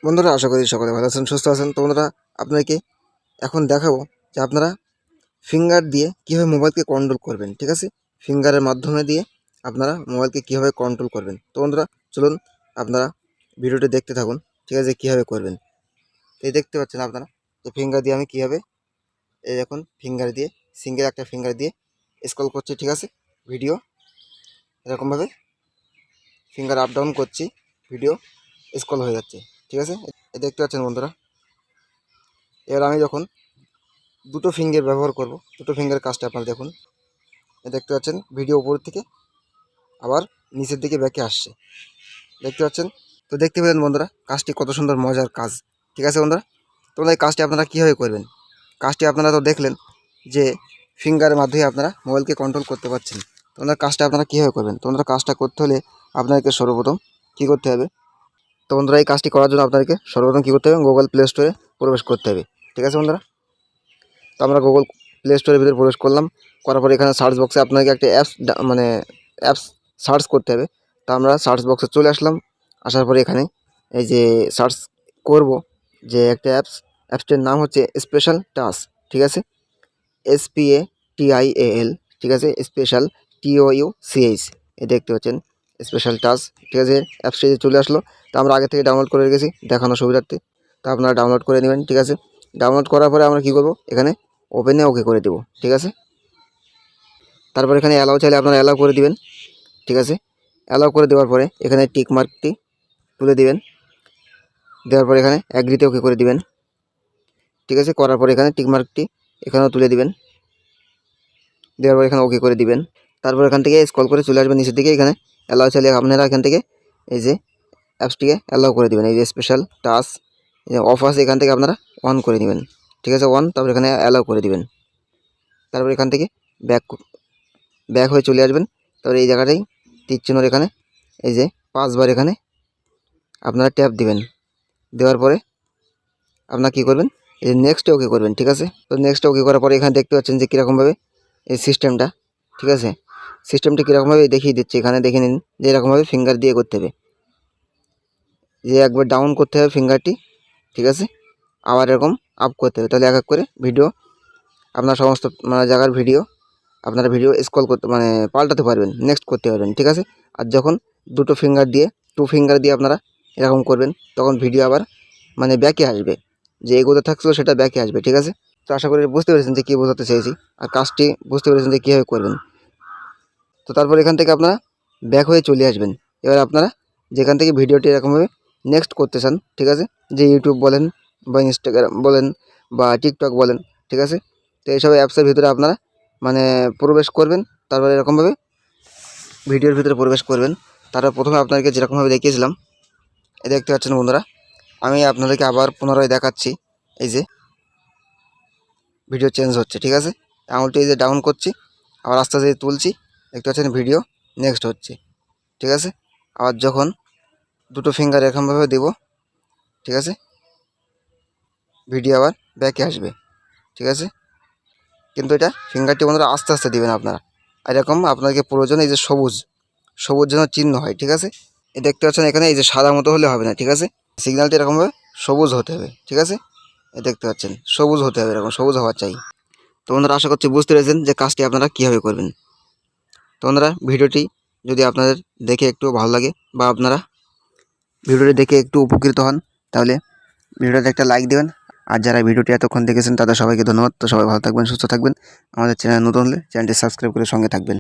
বন্ধুরা, আশা করি সকলে ভালো আছেন, সুস্থ আছেন। তো বন্ধুরা, আপনাকে এখন দেখাবো যে আপনারা ফিঙ্গার দিয়ে কীভাবে মোবাইলকে কন্ট্রোল করবেন। ঠিক আছে, ফিঙ্গারের মাধ্যমে দিয়ে আপনারা মোবাইলকে কীভাবে কন্ট্রোল করবেন। তো বন্ধুরা, চলুন আপনারা ভিডিওটি দেখতে থাকুন। ঠিক আছে, কীভাবে করবেন এই দেখতে পাচ্ছেন আপনারা। তো ফিঙ্গার দিয়ে আমি কীভাবে, এই দেখুন ফিঙ্গার দিয়ে, সিঙ্গেল একটা ফিঙ্গার দিয়ে স্ক্রল করছি। ঠিক আছে, ভিডিও এরকমভাবে ফিঙ্গার আপ ডাউন করছি, ভিডিও স্ক্রল হয়ে যাচ্ছে। ঠিক আছে, দেখতে পাচ্ছেন বন্ধুরা। এবার আমি যখন দুটো ফিঙ্গার ব্যবহার করব, দুটো ফিঙ্গার কাজটা আপনারা দেখুন। দেখতে পাচ্ছেন ভিডিও উপর থেকে আবার নিচের দিকে ব্যাকে আসছে, দেখতে পাচ্ছেন। তো দেখতে পেলেন বন্ধুরা, কাজটি কত সুন্দর মজার কাজ। ঠিক আছে বন্ধুরা, তোমরা এই কাজটি আপনারা কীভাবে করবেন, কাজটি আপনারা তো দেখলেন যে ফিঙ্গারের মাধ্যমে আপনারা মোবাইলকে কন্ট্রোল করতে পারছেন। তোমরা কাজটা আপনারা কীভাবে করবেন, তোমরা কাজটা করতে হলে আপনাদেরকে সর্বপ্রথম কী করতে হবে। তো বন্ধুরা, এই কাজটি করার জন্য আপনাদেরকে সর্বপ্রথম কী করতে হবে, গুগল প্লে স্টোরে প্রবেশ করতে হবে। ঠিক আছে বন্ধুরা, তো আমরা গুগল প্লে স্টোরের ভিতরে প্রবেশ করলাম। করার পরে এখানে সার্চ বক্সে আপনাকে একটা অ্যাপস সার্চ করতে হবে। তো আমরা সার্চ বক্সে চলে আসলাম। আসার পরে এখানে এই যে সার্চ করব যে একটা অ্যাপসটির নাম হচ্ছে স্পেশাল টাচ। ঠিক আছে, SPATIAL। ঠিক আছে, স্পেশাল TOUCH, এই দেখতে পাচ্ছেন স্পেশাল টাচ। ঠিক আছে, অ্যাপসটি চলে আসলো। তো আমরা আগে থেকে ডাউনলোড করে রেখেছি দেখানোর সুবিধার্থে, তো আপনারা ডাউনলোড করে নেবেন। ঠিক আছে, ডাউনলোড করার পরে আমরা কী করব, এখানে ওপেনে ওকে করে দেব। ঠিক আছে, তারপর এখানে অ্যালাউ চাইলে আপনারা অ্যালাউ করে দিবেন। ঠিক আছে, অ্যালাউ করে দেওয়ার পরে এখানে টিক মার্কটি তুলে দিবেন। দেওয়ার পরে এখানে অ্যাগ্রিতে ওকে করে দিবেন। ঠিক আছে, করার পরে এখানে টিক মার্কটি এখানেও তুলে দিবেন। দেওয়ার পরে এখানে ওকে করে দিবেন। তারপর এখান থেকে স্ক্রল করে চলে আসবেন নিচের দিকে। এখানে অ্যালাউ চাইলে আপনারা এখান থেকে এই যে অ্যাপসটিকে অ্যালাউ করে দিবেন। এই যে স্পেশাল টাচ অফ আছে, এখান থেকে আপনারা অন করে নেবেন। ঠিক আছে, অন, তারপর এখানে অ্যালাউ করে দিবেন। তারপর এখান থেকে ব্যাক হয়ে চলে আসবেন। তারপরে এই জায়গাটাই তীর চিহ্নর এখানে এই যে 5 বার এখানে আপনারা ট্যাপ দিবেন। দেওয়ার পরে আপনারা কী করবেন, এই যে নেক্সটে ওকে করবেন। ঠিক আছে, তো নেক্সটে ওকে করার পরে এখানে দেখতে পাচ্ছেন যে কীরকমভাবে এই সিস্টেমটা। ঠিক আছে, সিস্টেমটি কীরকমভাবে দেখিয়ে দিচ্ছে, এখানে দেখে নিন যে এরকমভাবে ফিঙ্গার দিয়ে করতে হবে। যে একবার ডাউন করতে হবে ফিঙ্গারটি। ঠিক আছে, আবার এরকম আপ করতে হবে। তাহলে এক এক করে ভিডিও আপনার সমস্ত জায়গার ভিডিও আপনারা ভিডিও স্ক্রল করতে পাল্টাতে পারবেন, নেক্সট করতে পারবেন। ঠিক আছে, আর যখন দুটো ফিঙ্গার দিয়ে আপনারা এরকম করবেন, তখন ভিডিও আবার ব্যাকে আসবে, যে এগোতে থাকছিলো সেটা ব্যাকে আসবে। ঠিক আছে, তো আশা করি বুঝতে পেরেছেন যে কী বোঝাতে চেয়েছি, আর কাজটি বুঝতে পেরেছেন যে কীভাবে করবেন। তো তারপর এখান থেকে আপনারা ব্যাক হয়ে চলে আসবেন। এবার আপনারা যেখান থেকে ভিডিওটি এরকমভাবে নেক্সট করতে চান, ঠিক আছে, যে ইউটিউব বলেন বা ইনস্টাগ্রাম বলেন বা টিকটক বলেন। ঠিক আছে, তো এইসব অ্যাপসের ভিতরে আপনারা প্রবেশ করবেন। তারপরে এরকমভাবে ভিডিওর ভিতরে প্রবেশ করবেন। তারপর প্রথমে আপনাদেরকে যেরকমভাবে দেখিয়েছিলাম, এই দেখতে পাচ্ছেন বন্ধুরা, আমি আপনাদেরকে আবার পুনরায় দেখাচ্ছি। এই যে ভিডিও চেঞ্জ হচ্ছে। ঠিক আছে, আঙুলটি এই যে ডাউন করছি, আবার আস্তে আস্তে তুলছি, দেখতে পাচ্ছেন ভিডিও নেক্সট হচ্ছে। ঠিক আছে, আবার যখন দুটো ফিঙ্গার এরকমভাবে দেব, ঠিক আছে, ভিডিও আবার ব্যাকে আসবে। ঠিক আছে, কিন্তু এটা ফিঙ্গারটি বন্ধুরা আস্তে আস্তে দেবেন আপনারা। এরকম আপনাকে প্রয়োজন এই যে সবুজ যেন চিহ্ন হয়। ঠিক আছে, এই দেখতে পাচ্ছেন এখানে এই যে সাদা মতো হলে হবে না। ঠিক আছে, সিগন্যালটি এরকমভাবে সবুজ হতে হবে। ঠিক আছে, এই দেখতে পাচ্ছেন সবুজ হতে হবে, এরকম সবুজ হওয়া চাই। তো বন্ধুরা, আশা করছি বুঝতে পেরেছেন যে কাজটি আপনারা কীভাবে করবেন। তো বন্ধুরা, ভিডিওটি যদি আপনাদের দেখে একটু ভালো লাগে বা আপনারা ভিডিওটি দেখে একটু উপকৃত হন, তাহলে ভিডিওতে একটা লাইক দেবেন। আর যারা ভিডিওটি এতক্ষণ দেখেছেন তাদের সবাইকে ধন্যবাদ। তো সবাই ভালো থাকবেন, সুস্থ থাকবেন। আমাদের চ্যানেল নতুন হলে চ্যানেলটি সাবস্ক্রাইব করে সঙ্গে থাকবেন।